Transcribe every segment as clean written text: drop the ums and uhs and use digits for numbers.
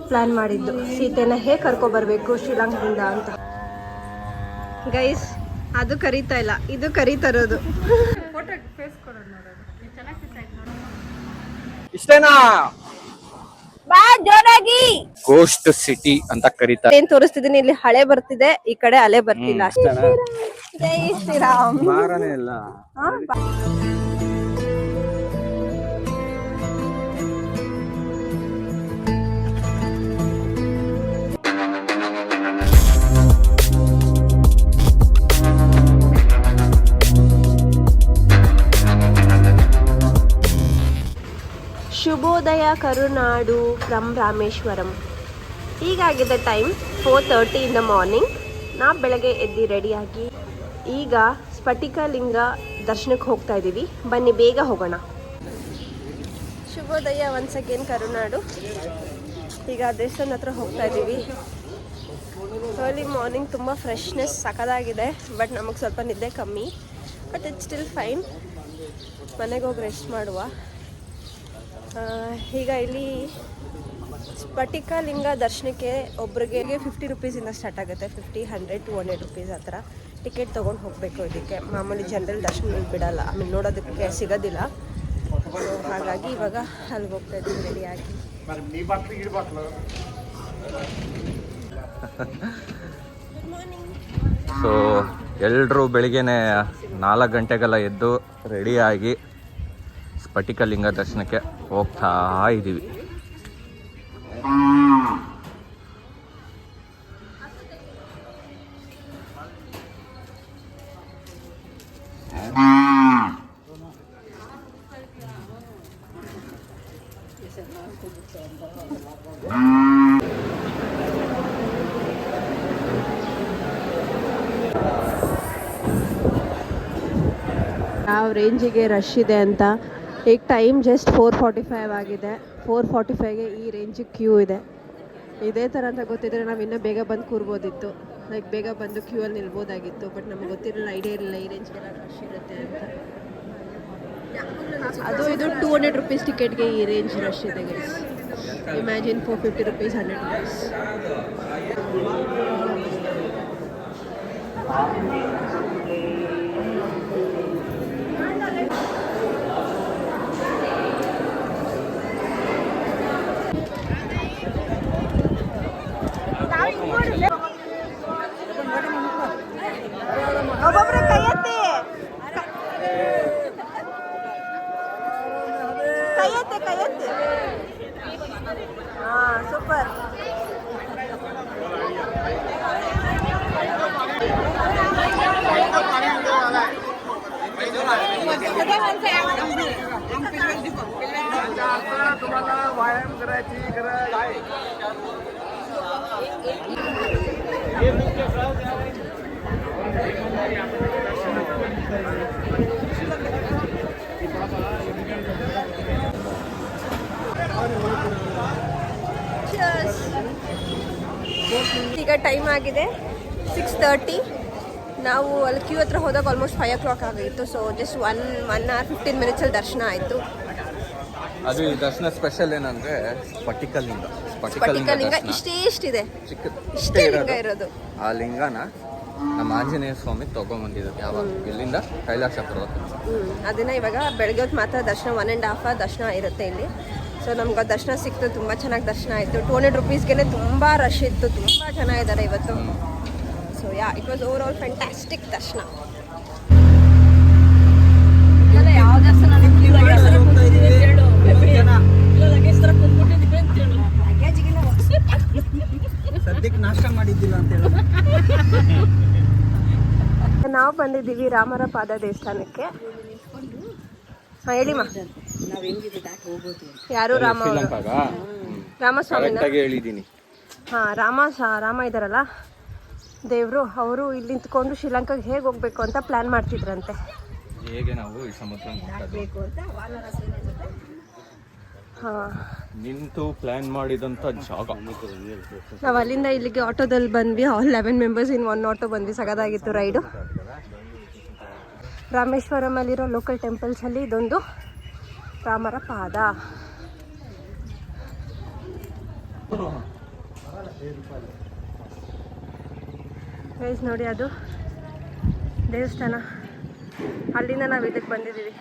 Plan ಮಾಡಿದ್ದು ಸೀತೆನ ಹೇಗೆ ಕರ್ಕೊಬರ್ಬೇಕು ಶ್ರೀಲಂಕಾದಿಂದ ಅಂತ. ಗೈಸ್ ಅದು ಕರೀತಾ ಇಲ್ಲ, ಇದು ಕರೀತಾ ಇರೋದು. ಇಷ್ಟೇನಾ? ಗೋಸ್ಟ್ ಸಿಟಿ ಅಂತ ಕರೀತಾರೆ. ಏನ್ ತೋರಿಸ್ತಿದೀನಿ, ಇಲ್ಲಿ ಹಳೆ ಬರ್ತಿದೆ, ಈ ಕಡೆ ಅಲೆ ಬರ್ತಿಲ್ಲ ಅಷ್ಟೇ. ಜೈ ಶ್ರೀರಾಮ್. ಶುಭೋದಯ ಕರುನಾಡು ಫ್ರಮ್ ರಾಮೇಶ್ವರಂ. ಹೀಗಾಗಿದೆ ಟೈಮ್ 4:30 ಇನ್ ದ ಮಾರ್ನಿಂಗ್. ನಾ ಬೆಳಗ್ಗೆ ಎದ್ದು ರೆಡಿಯಾಗಿ ಈಗ ಸ್ಫಟಿಕಲಿಂಗ ದರ್ಶನಕ್ಕೆ ಹೋಗ್ತಾ ಇದ್ದೀವಿ. ಬನ್ನಿ ಬೇಗ ಹೋಗೋಣ. ಶುಭೋದಯ ಒನ್ಸ್ ಅಗೇನ್ ಕರುನಾಡು. ಈಗ ದೇವಸ್ಥಾನ ಹತ್ರ ಹೋಗ್ತಾ ಇದ್ದೀವಿ. ಅರ್ಲಿ ಮಾರ್ನಿಂಗ್ ತುಂಬ ಫ್ರೆಶ್ನೆಸ್ ಸಖತ್ತಾಗಿದೆ. ಬಟ್ ನಮಗೆ ಸ್ವಲ್ಪ ನಿದ್ದೆ ಕಮ್ಮಿ, ಬಟ್ ಇಟ್ಸ್ ಸ್ಟಿಲ್ ಫೈನ್. ಮನೆಗೆ ಹೋಗಿ ರೆಸ್ಟ್ ಮಾಡುವ. ಈಗ ಇಲ್ಲಿ ಸ್ಫಟಿಕಲಿಂಗ ದರ್ಶನಕ್ಕೆ ಒಬ್ರಿಗೆ 50 ರುಪೀಸಿಂದ ಸ್ಟಾರ್ಟ್ ಆಗುತ್ತೆ. 50, 100, 200 ರುಪೀಸ್ ಆ ಥರ ಟಿಕೆಟ್ ತೊಗೊಂಡು ಹೋಗಬೇಕು. ಇದಕ್ಕೆ ಮಾಮೂಲಿ ಜನರಲ್ ದರ್ಶನ ಬಿಡಲ್ಲ, ಆಮೇಲೆ ನೋಡೋದಕ್ಕೆ ಸಿಗೋದಿಲ್ಲ. ಹಾಗಾಗಿ ಇವಾಗ ಅಲ್ಲಿಗೆ ಹೋಗ್ತಾ ಇದ್ದೀವಿ ರೆಡಿಯಾಗಿ. ಸೊ ಎಲ್ಲರೂ ಬೆಳಿಗ್ಗೆನೆ 4 ಗಂಟೆಗೆಲ್ಲ ಎದ್ದು ರೆಡಿಯಾಗಿ ಸ್ಫಟಿಕಲಿಂಗ ದರ್ಶನಕ್ಕೆ ಹೋಗ್ತಾ ಇದ್ದೀವಿ. ಯಾವ ರೇಂಜಿಗೆ ರಶ್ ಇದೆ ಅಂತ. ಈಗ ಟೈಮ್ ಜಸ್ಟ್ 4:45 ಆಗಿದೆ. 4:45ಗೆ ಈ ರೇಂಜಿಗೆ ಕ್ಯೂ ಇದೆ. ಇದೇ ಥರ ಅಂತ ಗೊತ್ತಿದ್ರೆ ನಾವು ಇನ್ನೂ ಬೇಗ ಬಂದು ಕೂರ್ಬೋದಿತ್ತು. ಲೈಕ್ ಬೇಗ ಬಂದು ಕ್ಯೂ ಅಲ್ಲಿ ನಿಲ್ಬೋದಾಗಿತ್ತು. ಬಟ್ ನಮಗೆ ಗೊತ್ತಿರಲಿಲ್ಲ, ಐಡಿಯಾ ಇರಲಿಲ್ಲ ಈ ರೇಂಜ್ಗೆಲ್ಲ ರಶ್ ಇರುತ್ತೆ ಅಂತ. ಅದು ಇದು 200 ರುಪೀಸ್ ಟಿಕೆಟ್ಗೆ ಈ ರೇಂಜ್ ರಶ್ ಇದೆ ಗೈಸ್. Imagine 450 rupees, 100 rupees. ಒಬ್ಬೊಬ್ರೆ ಕೈ ಎತ್ತಿ, ಕೈ ಎತ್ತಿ, ಕೈ ಎತ್ತಿ. ಹಾಂ, ಸೂಪರ್. व्यायाम करायची गरज आहे. ಈಗ ಟೈಮ್ ಆಗಿದೆ 6:30. ನಾವು ಅಲ್ಲಿ ಕ್ಯೂ ಹತ್ರ ಹೋದಾಗ ಆಲ್ಮೋಸ್ಟ್ 5 o'clock ಆಗಿತ್ತು. ಸೊ ಜಸ್ಟ್ 1 hour 15 minutes ಅಲ್ಲಿ ದರ್ಶನ ಆಯಿತು. ಅದು ಈ ದರ್ಶನ ಸ್ಪೆಷಲ್ ಏನಂದ್ರೆ ಸ್ಫಟಿಕಲಿಂಗ ಇಷ್ಟಿದೆ, ಇಷ್ಟೇ ಲಿಂಗ ಇರೋದು. ಆ ಲಿಂಗನ ನಮ್ಮ ಆಂಜನೇಯ ಸ್ವಾಮಿ ತಗೊಂಡ್ಬಂದಿದ್ದಾರೆ. ಯಾವಾಗ ಇಲ್ಲಿಂದ ಕೈಲಾಸ ಪರ್ವತ. ಅದನ್ನ ಇವಾಗ ಬೆಳಗ್ಗೆ ಹೊತ್ತು ಮಾತ್ರ ದರ್ಶನ, 1.5 hour ದರ್ಶನ ಇರುತ್ತೆ ಇಲ್ಲಿ. ಸೊ ನಮ್ಗೆ ದರ್ಶನ ಸಿಕ್ತು, ತುಂಬ ಚೆನ್ನಾಗಿ ದರ್ಶನ ಆಯಿತು. 200 ರುಪೀಸ್ಗೆ ತುಂಬ ರಶ್ ಇತ್ತು, ತುಂಬ ಜನ ಇದ್ದಾರೆ ಇವತ್ತು. So it was over all fantastic ದರ್ಶನ. ಯಾವ ದರ್ಶನ ಸದ್ಯಕ್ಕೆ ನಾಷ್ಟ ಮಾಡಿದ್ದಿಲ್ಲ ಅಂತ ಹೇಳಿ ನಾವು ಬಂದಿದ್ದೀವಿ ರಾಮರ ಪಾದ ದೇವಸ್ಥಾನಕ್ಕೆ. ಹೇಳಿಮ್ಮ, ಯಾರು ರಾಮಸ್ವಾಮಿನ ಹೇಳಿದ್ದೀನಿ. ಹಾಂ, ರಾಮ ಇದ್ದಾರಲ್ಲ ದೇವರು, ಅವರು ಇಲ್ಲಿ ನಿಂತ್ಕೊಂಡು ಶ್ರೀಲಂಕಾಗೆ ಹೇಗೆ ಹೋಗ್ಬೇಕು ಅಂತ ಪ್ಲಾನ್ ಮಾಡ್ತಿದ್ರಂತೆ. ಹೇಗೆ ನಾವು ಈ ಸಮುದ್ರ ನಿಂತು ಪ್ಲಾನ್ ಮಾಡಿದಂಥ ಜಾಗ. ನಾವು ಅಲ್ಲಿಂದ ಇಲ್ಲಿಗೆ ಆಟೋದಲ್ಲಿ ಬಂದ್ವಿ. 11 ಮೆಂಬರ್ಸ್ ಇನ್ 1 ಆಟೋ ಬಂದ್ವಿ. ಸಗದಾಗಿತ್ತು ರೈಡು. ರಾಮೇಶ್ವರಂ ಅಲ್ಲಿರೋ ಲೋಕಲ್ ಟೆಂಪಲ್ಸಲ್ಲಿ ಇದೊಂದು ರಾಮರ ಪಾದ. ಗೈಸ್ ನೋಡಿ, ಅದು ದೇವಸ್ಥಾನ. ಅಲ್ಲಿಂದ ನಾವು ಇದಕ್ಕೆ ಬಂದಿದ್ದೀವಿ.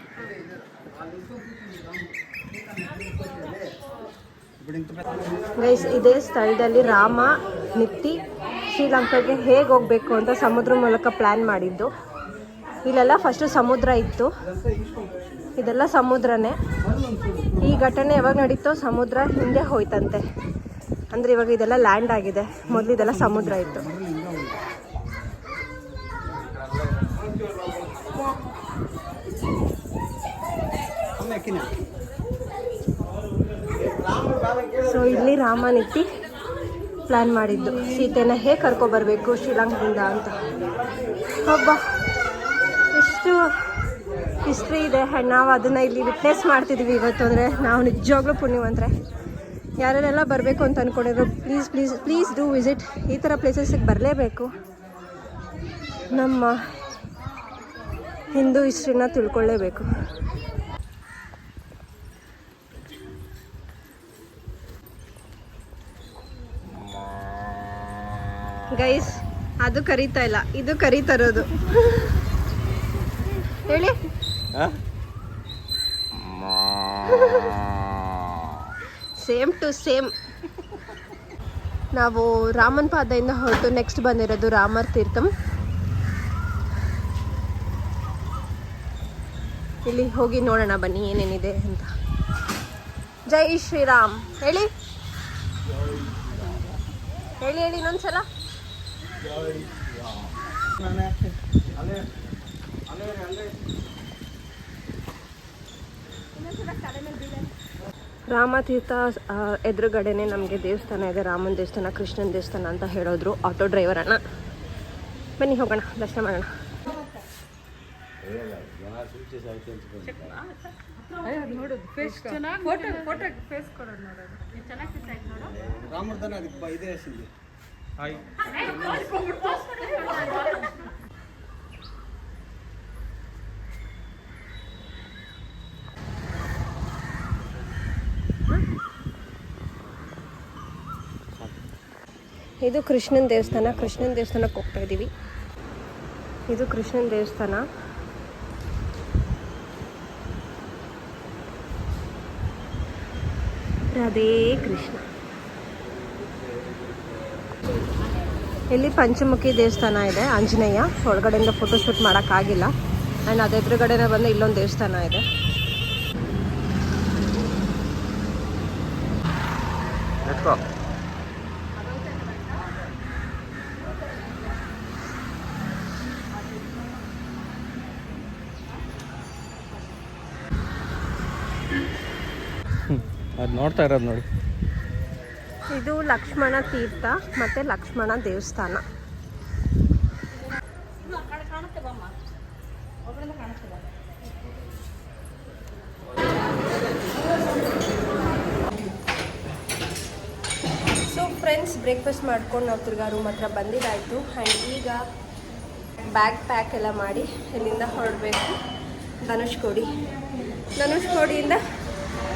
ಗೈಸ್, ಇದೇ ಸ್ಥಳದಲ್ಲಿ ರಾಮ ನಿತ್ತಿ ಶ್ರೀಲಂಕಾಗೆ ಹೇಗೆ ಹೋಗಬೇಕು ಅಂತ ಸಮುದ್ರ ಮೂಲಕ ಪ್ಲ್ಯಾನ್ ಮಾಡಿದ್ದು. ಇಲ್ಲೆಲ್ಲ ಫಸ್ಟು ಸಮುದ್ರ ಇತ್ತು, ಇದೆಲ್ಲ ಸಮುದ್ರನೇ. ಈ ಘಟನೆ ಯಾವಾಗ ನಡೀತೋ ಸಮುದ್ರ ಹಿಂದೆ ಹೋಯ್ತಂತೆ. ಅಂದರೆ ಇವಾಗ ಇದೆಲ್ಲ ಲ್ಯಾಂಡ್ ಆಗಿದೆ, ಮೊದಲು ಇದೆಲ್ಲ ಸಮುದ್ರ ಇತ್ತು. ಸೊ ಇಲ್ಲಿ ರಾಮ ನಿತ್ತಿ ಪ್ಲ್ಯಾನ್ ಮಾಡಿದ್ದು ಸೀತೆನ ಹೇಗೆ ಕರ್ಕೊಬರ್ಬೇಕು ಶ್ರೀಲಂಕಾದಿಂದ ಅಂತ. ಹಬ್ಬ ಎಷ್ಟು ಹಿಸ್ಟ್ರಿ ಇದೆ, ಆ್ಯಂಡ್ ನಾವು ಅದನ್ನು ಇಲ್ಲಿ ವಿಟ್ನೆಸ್ ಮಾಡ್ತಿದ್ದೀವಿ ಇವತ್ತು. ಅಂದರೆ ನಾವು ನಿಜವಾಗ್ಲೂ ಪುಣ್ಯವಂತರೆ. ಯಾರೆಲ್ಲ ಬರಬೇಕು ಅಂತ ಅಂದ್ಕೊಂಡಿದ್ರು, please please please do visit. ಈ ಥರ ಪ್ಲೇಸಸ್ಗೆ ಬರಲೇಬೇಕು, ನಮ್ಮ ಹಿಂದೂ ಹಿಸ್ಟ್ರಿನ ತಿಳ್ಕೊಳ್ಳೇಬೇಕು. ಗೈಸ್, ಅದು ಕರೀತಾ ಇಲ್ಲ, ಇದು ಕರೀತಾ ಇರೋದು. ಹೇಳಿ, ಸೇಮ್ ಟು ಸೇಮ್. ನಾವು ರಾಮನ್ ಪಾದದಿಂದ ಹೊರಟು ನೆಕ್ಸ್ಟ್ ಬಂದಿರೋದು ರಾಮರ್ ತೀರ್ಥಂ. ಇಲ್ಲಿ ಹೋಗಿ ನೋಡೋಣ ಬನ್ನಿ ಏನೇನಿದೆ ಅಂತ. ಜೈ ಶ್ರೀರಾಮ್ ಹೇಳಿ ಹೇಳಿ ಹೇಳಿ ಇನ್ನೊಂದ್ಸಲ. ರಾಮತೀರ್ಥ ಎದುರುಗಡೆನೆ ನಮಗೆ ದೇವಸ್ಥಾನ ಇದೆ, ರಾಮನ ದೇವಸ್ಥಾನ, ಕೃಷ್ಣನ ದೇವಸ್ಥಾನ ಅಂತ ಹೇಳಿದ್ರು ಆಟೋ ಡ್ರೈವರ್ ಅಣ್ಣ. ಬನ್ನಿ ಹೋಗೋಣ, ದರ್ಶನ ಮಾಡೋಣ. ಇದು ಕೃಷ್ಣನ ದೇವಸ್ಥಾನ. ಕೃಷ್ಣನ ದೇವಸ್ಥಾನಕ್ಕೆ ಹೋಗ್ತಾ ಇದ್ದೀವಿ. ಇದು ಕೃಷ್ಣನ ದೇವಸ್ಥಾನ. ರಾಧೇ ಕೃಷ್ಣ. ಇಲ್ಲಿ ಪಂಚಮುಖಿ ದೇವಸ್ಥಾನ ಇದೆ, ಆಂಜನೇಯ. ಒಳಗಡೆಯಿಂದ ಫೋಟೋಶೂಟ್ ಮಾಡೋಕ್ಕಾಗಿಲ್ಲ. ಆ್ಯಂಡ್ ಅದು ಎದುರುಗಡೆನೇ ಬಂದು ಇಲ್ಲೊಂದು ದೇವಸ್ಥಾನ ಇದೆ. ಅದು ನೋಡ್ತಾ ಇರೋದು ನೋಡಿ. ಇದು ಲಕ್ಷ್ಮಣ ತೀರ್ಥ ಮತ್ತು ಲಕ್ಷ್ಮಣ ದೇವಸ್ಥಾನ. ಸೊ ಫ್ರೆಂಡ್ಸ್, ಬ್ರೇಕ್ಫಾಸ್ಟ್ ಮಾಡ್ಕೊಂಡು ನಾವು ತಿರ್ಗಾ ರೂಮ್ ಹತ್ರ ಬಂದಿದ್ದಾಯಿತು. ಆ್ಯಂಡ್ ಈಗ ಬ್ಯಾಗ್ ಪ್ಯಾಕ್ ಎಲ್ಲ ಮಾಡಿ ಇಲ್ಲಿಂದ ಹೊರಡಬೇಕು ಧನುಷ್ಕೋಡಿಯಿಂದ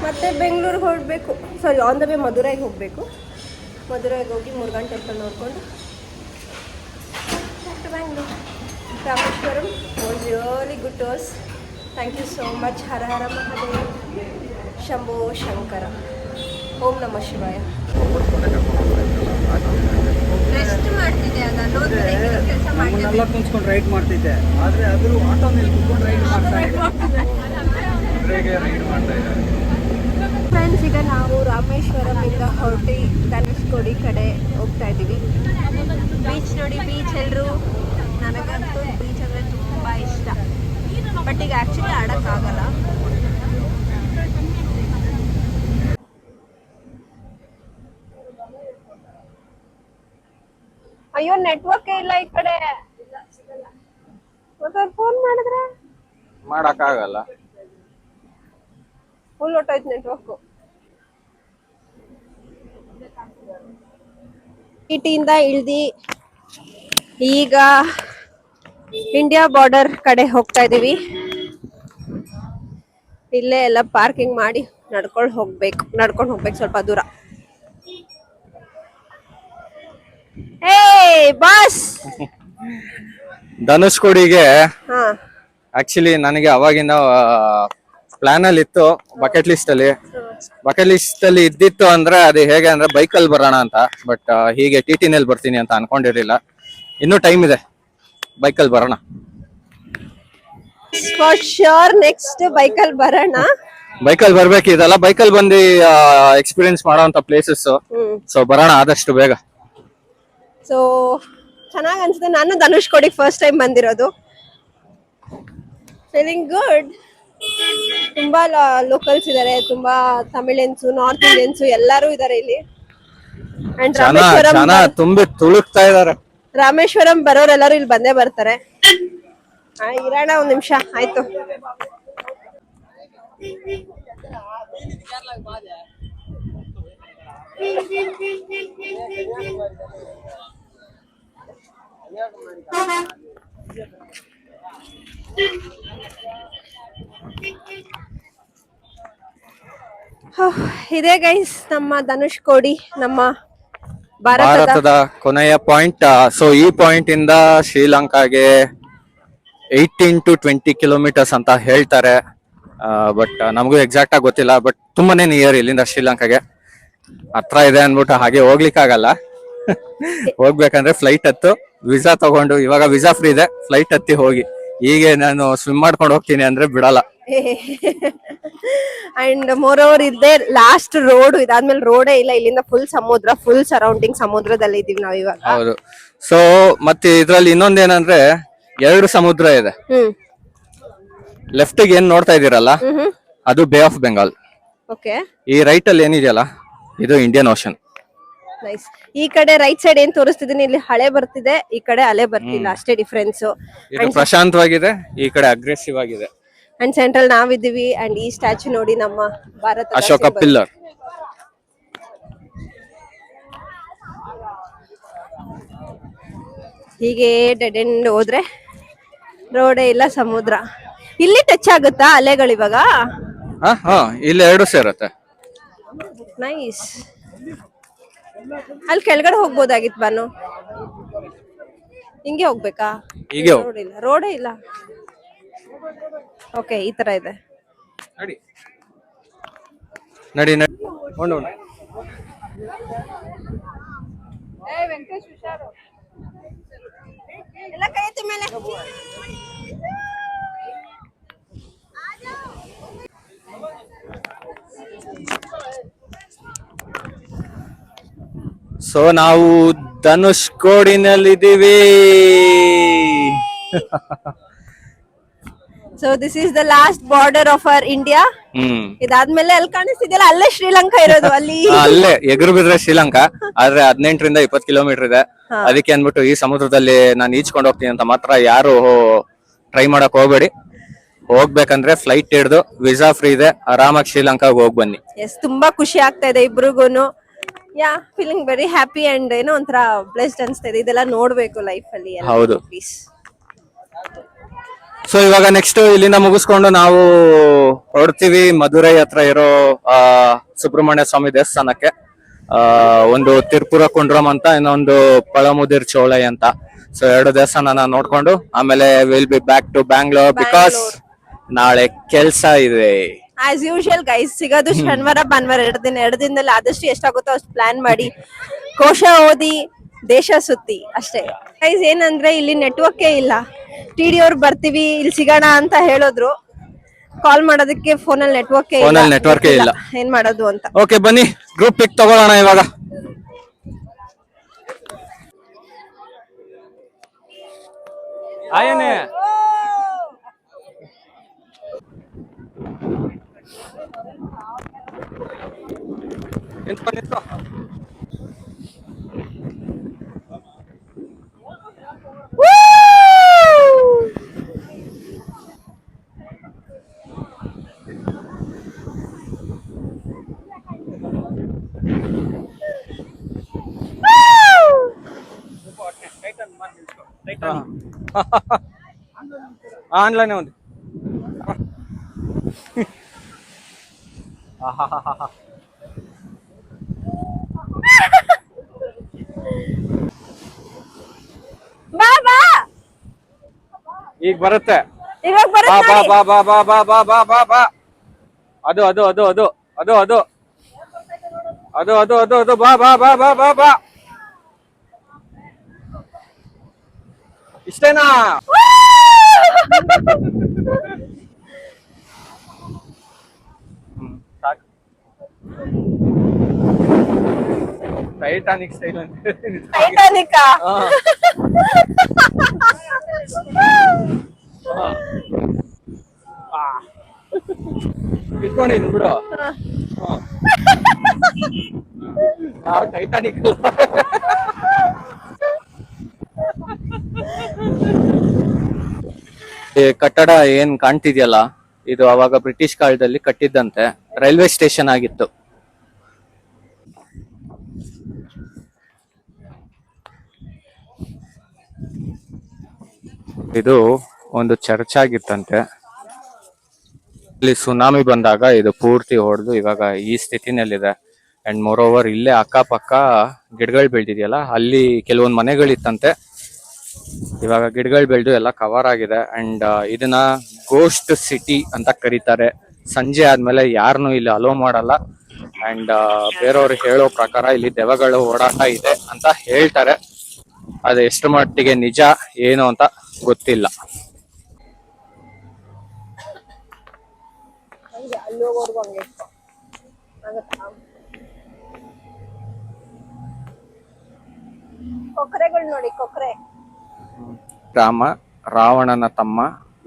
ಮತ್ತು ಬೆಂಗಳೂರಿಗೆ ಹೊರಡಬೇಕು. ಸಾರಿ, ಆನ್ ದ ವೇ ಮಧುರೈಗೆ ಹೋಗಬೇಕು. ಮಧುರೈಗೆ ಹೋಗಿ ಮುರುಘನ್ ಟೆಂಪಲ್ ನೋಡಿಕೊಂಡು Bangalore. Rameshwaram was really good to us. Thank you so much. Hara Hara Mahadeva, Shambho Shankara, ಓಂ ನಮಃ ಶಿವಾಯ. ರೆಸ್ಟ್ ಮಾಡ್ತಿದ್ದೆ, ಅದು ಕೆಲಸ ಎಲ್ಲ ಕುಂತ್ಕೊಂಡು ರೈಡ್ ಮಾಡ್ತಿದ್ದೆ, ಆದರೆ ಅದ್ರ ಆಟೋ ಮೇಲೆ ಕುತ್ಕೊಂಡು ರೈಡ್ ಮಾಡ್ತಾ ಇದ್ದೆ. ಫ್ರೆಂಡ್ಸ್, ಈಗ ನಾವು ರಾಮೇಶ್ವರಮಿಂದ ಹೊರಟಿ ಧನುಷ್ಕೋಡಿ ಕಡೆ ಹೋಗ್ತಾ ಇದ್ದೀವಿ. ಬೀಚ್ ನೋಡಿ, ಬೀಚ್ ಎಲ್ಲರೂ. ನನಗಂತೂ ಬೀಚ್ ಅಂದರೆ ತುಂಬ ಇಷ್ಟ. ಬಟ್ ಈಗ ಆ್ಯಕ್ಚುಲಿ ಆಡೋಕ್ಕಾಗಲ್ಲ. ಅಯ್ಯೋ, ನೆಟ್ವರ್ಕೇ ಇಲ್ಲ ಈ ಕಡೆ. ಮತ್ತೆ ಫೋನ್ ಮಾಡಿದ್ರೆ ಮಾಡೋಕ್ಕಾಗಲ್ಲ, ಫುಲ್ ಹೊಟ್ಟೋಯ್ತು ನೆಟ್ವರ್ಕು. ಸಿಟಿಯಿಂದ ಇಳ್ದು ಈಗ ಇಂಡಿಯಾ ಬಾರ್ಡರ್ ಕಡೆ ಹೋಗ್ತಾ ಇದ್ದೀವಿ. ಇಲ್ಲೇ ಎಲ್ಲ ಪಾರ್ಕಿಂಗ್ ಮಾಡಿ ನಡ್ಕೊಂಡು ಹೋಗ್ಬೇಕು ಸ್ವಲ್ಪ ದೂರ. ಹೇ ಬಾಸ್. ಧನುಷ್ಕೋಡಿಗೆ ಹಾ ಆಕ್ಚುಲಿ ನನಗೆ ಅವಾಗಿಂದ ಪ್ಲಾನ್ ಅಲ್ಲಿ ಇತ್ತು, ಬಕೆಟ್ ಲಿಸ್ಟ್ ಅಲ್ಲಿ ಇದ್ದಿತ್ತು ಅಂದ್ರೆ ಅದು ಹೇಗೆ ಅಂದ್ರೆ ಬೈಕಲ್ಲಿ ಬರೋಣ ಅಂತ. ಬಟ್ ಹೀಗೆ ಟಿಟಿನಲ್ಲಿ ಬರ್ತೀನಿ ಅಂತ ಅನ್ಕೊಂಡಿರ್ಲಿಲ್ಲ. ಇನ್ನೂ ಟೈಮ್ ಇದೆ, ಬೈಕಲ್ಲಿ ಬರೋಣ. ಫಾರ್ ಶ್ಯೂರ್ ನೆಕ್ಸ್ಟ್ ಬೈಕಲ್ಲಿ ಬರೋಣ. ಬೈಕಲ್ಲಿ ಬರ್ಬೇಕು, ಇದೆಲ್ಲ ಬೈಕಲ್ಲಿ ಬಂದು ಎಕ್ಸ್ಪೀರಿಯನ್ಸ್ ಮಾಡೋಂತ ಪ್ಲೇಸಸ್. ಸೊ ಬರೋಣ ಆದಷ್ಟು ಬೇಗ. ಸೊ ಚೆನ್ನಾಗ್ ಅನ್ಸುತ್ತೆ. ನಾನು ಧನುಷ್ಕೋಡಿ ಫಸ್ಟ್ ಟೈಮ್ ಬಂದಿರೋದು. Feeling good. ತುಂಬಾ ಲೋಕಲ್ಸ್ ಇದಾರೆ, ತುಂಬಾ ತಮಿಳಿಯನ್ಸು, ನಾರ್ತ್ ಇಂಡಿಯನ್ಸು ಎಲ್ಲರೂ ಇದಾರೆ ಇಲ್ಲಿ. ಅಂಡ್ ಜನ ತುಂಬಿ ತುಳುಕ್ತಾ ಇದಾರೆ. ರಾಮೇಶ್ವರಂ ಬರೋರೆಲ್ಲರೂ ಇಲ್ಲಿ ಬಂದೇ ಬರ್ತಾರೆ. ಇರೋಣ ಒಂದ್ ನಿಮಿಷ ಆಯ್ತು. ಇದೇ ಗೈಸ್ ನಮ್ಮ ಧನುಷ್ಕೋಡಿ, ನಮ್ಮ ಭಾರತದ ಕೊನೆಯ ಪಾಯಿಂಟ್. ಸೊ ಈ ಪಾಯಿಂಟ್ ಇಂದ ಶ್ರೀಲಂಕಾಗೆ 18 to 20 ಕಿಲೋಮೀಟರ್ಸ್ ಅಂತ ಹೇಳ್ತಾರೆ. ಬಟ್ ನಮಗೂ ಎಕ್ಸಾಕ್ಟ್ ಆಗಿ ಗೊತ್ತಿಲ್ಲ. ಬಟ್ ತುಂಬಾನೇ ನಿಯರ್ ಇಲ್ಲಿಂದ ಶ್ರೀಲಂಕಾಗೆ. ಹತ್ರ ಇದೆ ಅನ್ಬಿಟ್ಟು ಹಾಗೆ ಹೋಗ್ಲಿಕ್ಕಾಗಲ್ಲ. ಹೋಗ್ಬೇಕಂದ್ರೆ ಫ್ಲೈಟ್ ಹತ್ತು, ವಿಸಾ ತಗೊಂಡು, ಇವಾಗ ವಿಸಾ ಫ್ರೀ ಇದೆ, ಫ್ಲೈಟ್ ಹತ್ತಿ ಹೋಗಿ. ಹೀಗೆ ನಾನು ಸ್ವಿಮ್ ಮಾಡ್ಕೊಂಡು ಹೋಗ್ತೀನಿ ಅಂದ್ರೆ ಬಿಡಲ್ಲ. ಅಂಡ್ ಮೋರ್ ಓವರ್ ಇದೆ ಲಾಸ್ಟ್ ರೋಡ್. ಇದಾದ್ಮೇಲೆ ರೋಡೇ ಇಲ್ಲ, ಇಲ್ಲಿಂದ ಫುಲ್ ಸಮುದ್ರ, ಫುಲ್ ಸರೌಂಡಿಂಗ್ ಸಮುದ್ರದಲ್ಲಿ ಇದೀವಿ ನಾವ್ ಇವಾಗ. ಹೌದು. ಸೊ ಮತ್ತೆ ಇದ್ರಲ್ಲಿ ಇನ್ನೊಂದೇನಂದ್ರೆ 2 ಸಮುದ್ರ ಇದೆ. ಲೆಫ್ಟ್ ಗೆ ಏನ್ ನೋಡ್ತಾ ಇದೀರಲ್ಲ, ಅದು ಬೇ ಆಫ್ ಬೆಂಗಾಲ್. ಓಕೆ. ಈ ರೈಟ್ ಅಲ್ಲಿ ಏನಿದೆಯಲ್ಲ, ಇದು ಇಂಡಿಯನ್ ಓಷನ್. ನೈಸ್. ಈ ಕಡೆ ರೈಟ್ ಸೈಡ್ ಏನ್ ತೋರಿಸ್ತಿದೀನಿ, ಇಲ್ಲಿ ಹಳೆ ಬರ್ತಿದೆ, ಈ ಕಡೆ ಅಲೆ ಬರ್ತಿಲ್ಲ, ಅಷ್ಟೇ ಡಿಫ್ರೆನ್ಸ್. ಇದು ಪ್ರಶಾಂತವಾಗಿದೆ, ಈ ಕಡೆ ಅಗ್ರೆಸಿವ್ ಆಗಿದೆ. ಅಂಡ್ ಸೆಂಟ್ರಲ್ ನಾವಿದ್ದೀವಿ. ಅಂಡ್ ಈ ಸ್ಟ್ಯಾಚು ನೋಡಿ, ನಮ್ಮ ಭಾರತ ಅಶೋಕ ಪಿಲ್ಲರ್. ಹೀಗೆ ಡೆಡ್ ಎಂಡ್ ಹೋದ್ರೆ ರೋಡೇ ಇಲ್ಲ, ಸಮುದ್ರ. ಇಲ್ಲಿ ಟಚ್ ಆಗುತ್ತಾ ಅಲೆಗಳು ಇವಾಗ? ಇಲ್ಲಿ 2 ಸೇರುತ್ತೆ. ನೈಸ್. ಅಲ್ಲಿ ಕೆಳಗಡೆ ಹೋಗ್ಬೋದಾಗಿತ್ತು ಬಾನು. ಹಿಂಗೆ ಹೋಗ್ಬೇಕಾ? ಹೀಗೆ ರೋಡೇ ಇಲ್ಲ. ಓಕೆ, ಈ ತರ ಇದೆ. ನಡಿ ನಡಿ ನಡಿ. ಎಲ್ಲ ಕೈ ಎತ್ತಿ ಮೇಲೆ. ಸೊ ನಾವು ಧನುಷ್ಕೋಡಿನಲ್ಲಿದ್ದೀವಿ. So this is the last border of our India. ಇದಾದ್ಮೇಲೆ ಅಲ್ಲಿ ಕಾಣಿಸ್ತಿದೆಯಲ್ಲ, ಅಲ್ಲೇ ಶ್ರೀಲಂಕಾ ಇರೋದು. ಅಲ್ಲೇ ಎಗರು ಬಿದ್ರೆ ಶ್ರೀಲಂಕಾ. ಆದ್ರೆ 18 ರಿಂದ 20 ಕಿಲೋಮೀಟರ್ ಇದೆ. ಅದಕ್ಕೆ ಅನ್ಬಿಟ್ಟು ಈ ಸಮುದ್ರದಲ್ಲಿ ನಾನು ಈಜ್ಕೊಂಡು ಹೋಗ್ತೀನಿ ಅಂತ ಮಾತ್ರ ಯಾರು ಟ್ರೈ ಮಾಡಕ್ ಹೋಗ್ಬೇಡಿ. ಹೋಗ್ಬೇಕಂದ್ರೆ ಫ್ಲೈಟ್ ಹಿಡ್ದು, ವಿಸಾ ಫ್ರೀ ಇದೆ, ಆರಾಮಾಗಿ ಶ್ರೀಲಂಕಾಗ ಹೋಗ್ ಬನ್ನಿ. ಎಸ್, ತುಂಬಾ ಖುಷಿ ಆಗ್ತಾ ಇದೆ ಇಬ್ರಿಗೂನು. ಫೀಲಿಂಗ್ ವೆರಿ ಹ್ಯಾಪಿ ಅಂಡ್ ಏನೋ ಒಂಥರ ಬ್ಲೆಸ್ಡ್ ಅನ್ಸ್ತಾ ಇದೆ. ಇದೆಲ್ಲ ನೋಡ್ಬೇಕು ಲೈಫ್ ಅಲ್ಲಿ. ಹೌದು. ಸೊ ಇವಾಗ ನೆಕ್ಸ್ಟ್ ಇಲ್ಲಿಂದ ಮುಗಿಸ್ಕೊಂಡು ನಾವು ಹೊರಡ್ತೀವಿ ಮಧುರೈ ಹತ್ರ ಇರೋ ಸುಬ್ರಹ್ಮಣ್ಯ ಸ್ವಾಮಿ ದೇವಸ್ಥಾನಕ್ಕೆ. ಒಂದು ತಿರುಪುರ ಕುಂಡ್ರಂ ಅಂತ, ಇನ್ನೊಂದು ಪಳಮುದಿರ್ ಚೋಳೈ ಅಂತ. ಸೊ 2 ದೇವಸ್ಥಾನ ನೋಡ್ಕೊಂಡು ಆಮೇಲೆ will be back to Bangalore, because ನಾಳೆ ಕೆಲ್ಸ ಇದೆ. ಆಸ್ ಯೂಶುವಲ್ ಗೈಸ್, ಸಿಗೋದು ಶನಿವಾರ ಭಾನುವಾರ 2 ದಿನದಲ್ಲಿ ಆದಷ್ಟು ಎಷ್ಟಾಗುತ್ತೋ ಅಷ್ಟು ಪ್ಲಾನ್ ಮಾಡಿ, ಕೋಶ ಓದಿ, ದೇಶ ಸುತ್ತಿ ಅಷ್ಟೇ ಗೈಸ್. ಏನಂದ್ರೆ ಇಲ್ಲಿ ನೆಟ್ವರ್ಕೇ ಇಲ್ಲ. ಟಿಡಿ ಅವ್ರು ಬರ್ತೀವಿ ಇಲ್ಲಿ ಸಿಗೋಣ ಅಂತ ಹೇಳಿದ್ರು, ಕಾಲ್ ಮಾಡೋದಕ್ಕೆ ಫೋನಲ್ಲಿ ನೆಟ್ವರ್ಕೇ ಇಲ್ಲ. ಏನ್ ಮಾಡೋದು ಅಂತ. ಓಕೆ, ಬನ್ನಿ ಗ್ರೂಪ್ ಪಿಕ್ ತಗೊಳ್ಳೋಣ ಇವಾಗ. ಆಯನೆ ನಿಂತ್ಕೊ. ఆన్లైన్ ఉంది. ಆಹಾಹಾಹಾ. ಬಾ ಬಾ ಈಗ ಬರುತ್ತೆ. ಇವಾಗ ಬಾ ಬರುತ್ತೆ ಬಾ ನೋಡಿ. ಬಾ ಬಾ ಬಾ ಬಾ ಬಾ ಬಾ ಬಾ ಬಾ. ಅದು ಅದು ಅದು ಅದು ಅದು ಅದು ಅದು ಅದು ಅದು ಅದು ಬಾ ಬಾ ಬಾ ಬಾ ಬಾ ಬಾ. ಇಷ್ಟೇನಾ? ಸಾಕು. ಟೈಟಾನಿಕ್ ಸ್ಟೈಲ್ ಅಂತ. ಟೈಟಾನಿಕ್ ಇಟ್ಕೊಂಡಿದ್ದೀನಿ ಬಿಡು. ನಾವು ಟೈಟಾನಿಕ್ ಈ ಕಟ್ಟಡ ಏನ್ ಕಾಣ್ತಿದ್ಯಲ್ಲ, ಇದು ಅವಾಗ ಬ್ರಿಟಿಷ್ ಕಾಲದಲ್ಲಿ ಕಟ್ಟಿದ್ದಂತೆ ರೈಲ್ವೆ ಸ್ಟೇಷನ್ ಆಗಿತ್ತು. ಇದು ಒಂದು ಚರ್ಚ್ ಆಗಿತ್ತಂತೆ. ಇಲ್ಲಿ ಸುನಾಮಿ ಬಂದಾಗ ಇದು ಪೂರ್ತಿ ಹೊಡೆದು ಇವಾಗ ಈ ಸ್ಥಿತಿನಲ್ಲಿದೆ. ಅಂಡ್ ಮೋರ್ ಓವರ್ ಇಲ್ಲೇ ಅಕ್ಕಪಕ್ಕ ಗಿಡಗಳು ಬೆಳೆದಿದೆಯಲ್ಲ, ಅಲ್ಲಿ ಕೆಲವೊಂದು ಮನೆಗಳಿತ್ತಂತೆ. ಇವಾಗ ಗಿಡಗಳು ಬೆಳೆದು ಎಲ್ಲ ಕವರ್ ಆಗಿದೆ. ಅಂಡ್ ಇದನ್ನ ಗೋಸ್ಟ್ ಸಿಟಿ ಅಂತ ಕರೀತಾರೆ. ಸಂಜೆ ಆದ್ಮೇಲೆ ಯಾರನ್ನು ಇಲ್ಲಿ ಅಲೋ ಮಾಡಲ್ಲ. ಅಂಡ್ ಬೇರೆಯವ್ರು ಹೇಳೋ ಪ್ರಕಾರ ಇಲ್ಲಿ ದೆವ್ವಗಳು ಓಡಾಟ ಇದೆ ಅಂತ ಹೇಳ್ತಾರೆ. ಅದು ಎಷ್ಟು ಮಟ್ಟಿಗೆ ನಿಜ ಏನು ಅಂತ ಗೊತ್ತಿಲ್ಲ. ಅಲ್ಲಿ ಹೋಗೋರ್ಗು ಹಂಗೆ ಕೊಕ್ಕರೆಗಳು ನೋಡಿ, ಕೊಕ್ಕರೆ. ರಾಮ ರಾವಣನ ತಮ್ಮ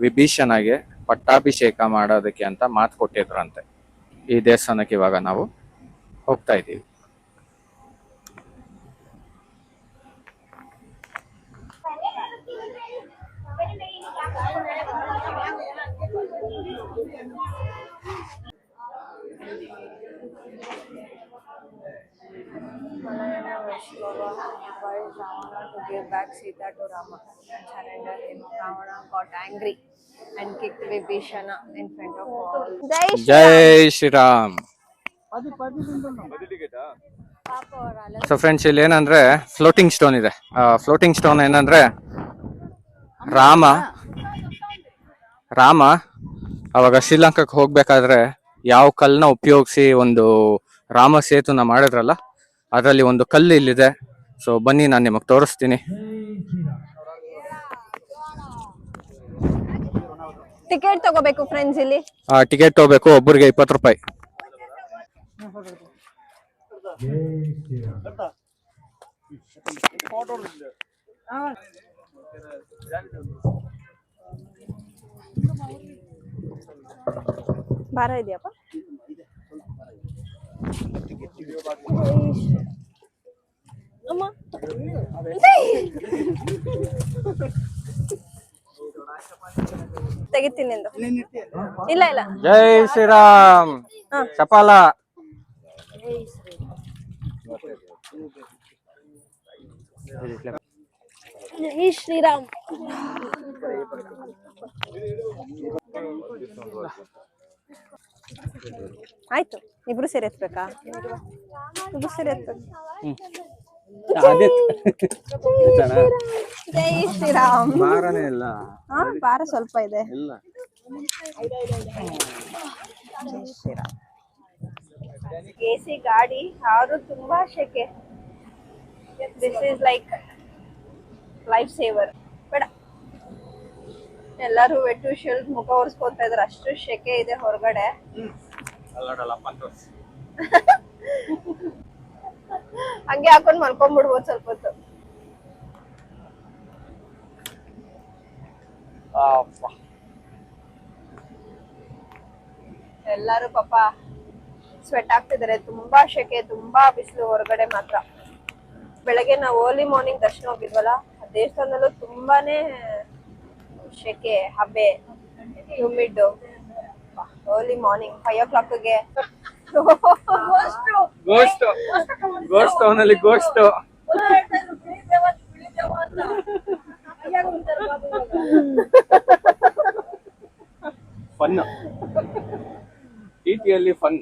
ವಿಭೀಷಣಗೆ ಪಟ್ಟಾಭಿಷೇಕ ಮಾಡೋದಕ್ಕೆ ಅಂತ ಮಾತು ಕೊಟ್ಟಿದ್ರಂತೆ. ಈ ದೇವಸ್ಥಾನಕ್ಕೆ ಇವಾಗ ನಾವು ಹೋಗ್ತಾ ಇದ್ದೀವಿ. To give back Sita to Rama and surrender him. Ravana got angry and kicked Vibhishana in front of all. ಜೈ ಶ್ರೀರಾಮ್. ಸೊ ಫ್ರೆಂಡ್ಸ್, ಇಲ್ಲಿ ಏನಂದ್ರೆ ಫ್ಲೋಟಿಂಗ್ ಸ್ಟೋನ್ ಇದೆ. ಫ್ಲೋಟಿಂಗ್ ಸ್ಟೋನ್ ಏನಂದ್ರೆ ರಾಮ ಅವಾಗ ಶ್ರೀಲಂಕಾಕ್ಕೆ ಹೋಗ್ಬೇಕಾದ್ರೆ ಯಾವ ಕಲ್ಲನ್ನ ಉಪಯೋಗಿಸಿ ಒಂದು ರಾಮ ಸೇತುನ ಮಾಡಿದ್ರಲ್ಲ, ಅದರಲ್ಲಿ ಒಂದು ಕಲ್ಲು ಇಲ್ಲಿದೆ. ಸೊ ಬನ್ನಿ, ನಾನು ನಿಮಗೆ ತೋರಿಸ್ತೀನಿ. ಟಿಕೆಟ್ ತಗೋಬೇಕು ಫ್ರೆಂಡ್ಸ್ ಇಲ್ಲಿ. ಟಿಕೆಟ್ ತಗೋಬೇಕು, ಒಬ್ಬರಿಗೆ 20 ರೂಪಾಯಿ. ಭಾರ ಇದೆಯಪ್ಪ. ಅಮ್ಮ ತೆಗಿತೀನಿ ಎಂದು. ಇಲ್ಲ ಇಲ್ಲ. ಜೈ ಶ್ರೀರಾಮ್. ಚಪಾಲ. ಜೈ ಶ್ರೀರಾಮ್. ಆಯ್ತು, ಇಬ್ರು ಸೇರಿ ಎತ್ಬೇಕಾ? ಇಬ್ರು ಸೇರಿ ಎತ್ಬೇಕು. ಜೈ ಶ್ರೀರಾಮ್. ಭಾರನೇ ಇಲ್ಲ. ಭಾರ ಸ್ವಲ್ಪ ಇದೆ. ಇಲ್ಲ. ಜೈ ಶ್ರೀರಾಮ್. ಎಸಿ ಗಾಡಿ ಆದ್ರೂ ತುಂಬಾ ಶೆಕೆ. This is like life saver. ಬೇಡ, ಎಲ್ಲರೂ ವೆಟ್ಟು ಶೀಲ್ಡ್ ಮುಖ ಒರೆಸ್ಕೊತಾ ಇದಾರೆ, ಅಷ್ಟು ಶೆಕೆ ಇದೆ ಹೊರಗಡೆ. ಹಂಗೆ ಹಾಕೊಂಡ್ ಮಲ್ಕೊಂಡ್ಬಿಡ್ಬೋದು ಸ್ವಲ್ಪ ಹೊತ್ತು. ಎಲ್ಲಾರು ಪಾಪ ಸ್ವೆಟ್ ಆಗ್ತಿದಾರೆ, ತುಂಬಾ ಶೆಕೆ, ತುಂಬಾ ಬಿಸಿಲು ಹೊರಗಡೆ ಮಾತ್ರ. ಬೆಳಗ್ಗೆ ನಾವು ಅರ್ಲಿ ಮಾರ್ನಿಂಗ್ ದರ್ಶನ ಹೋಗಿದ್ವಲ್ಲ, ಆ ದೇವಸ್ಥಾನದಲ್ಲೂ ತುಂಬಾನೇ ಶೆಕೆ, ಹಬೆ, ಹ್ಯೂಮಿಡ್. ಅರ್ಲಿ ಮಾರ್ನಿಂಗ್ 5 o'clockಗೆ ಗೋಸ್ಟ್ ಟೌನಲ್ಲಿ ಗೋಸ್ಟ್. ಫನ್, ಟಿಟಿಯಲ್ಲಿ ಫನ್.